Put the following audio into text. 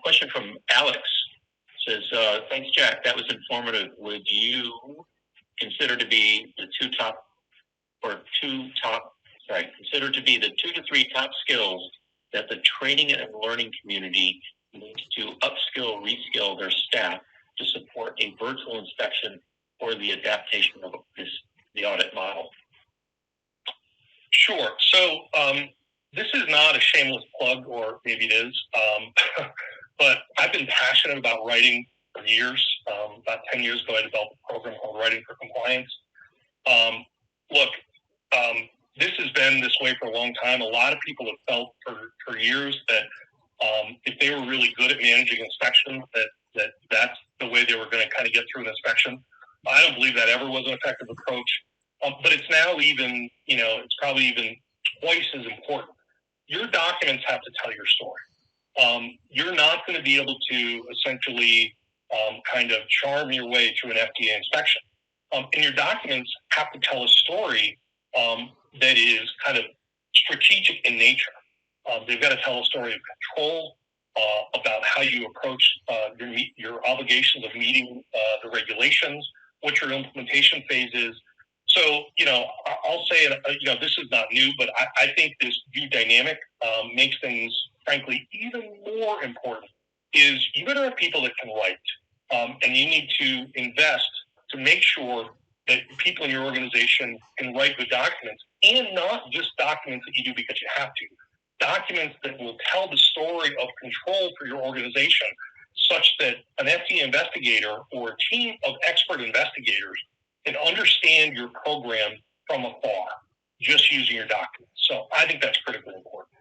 question from Alex. Says, thanks, Jack. That was informative. Would you consider to be the consider to be the 2 to 3 top skills that the training and learning community needs to upskill, reskill their staff to support a virtual inspection or the adaptation of the audit model? Sure. So this is not a shameless plug, or maybe it is, but I've been passionate about writing for years. About 10 years ago, I developed a program called Writing for Compliance. This has been this way for a long time. A lot of people have felt for years that if they were really good at managing inspections, that's the way they were going to kind of get through an inspection. I don't believe that ever was an effective approach. But it's now even, it's probably even twice as important. Your documents have to tell your story. You're not going to be able to essentially kind of charm your way through an FDA inspection. And your documents have to tell a story that is kind of strategic in nature. They've got to tell a story of control, about how you approach your obligations of meeting the regulations, what your implementation phase is. So, I'll say, this is not new, but I think this new dynamic makes things, frankly, even more important. Is you better have people that can write, and you need to invest to make sure that people in your organization can write good documents, and not just documents that you do because you have to. Documents that will tell the story of control for your organization, such that an FDA investigator or a team of expert investigators can understand your program from afar, just using your documents. So I think that's critically important.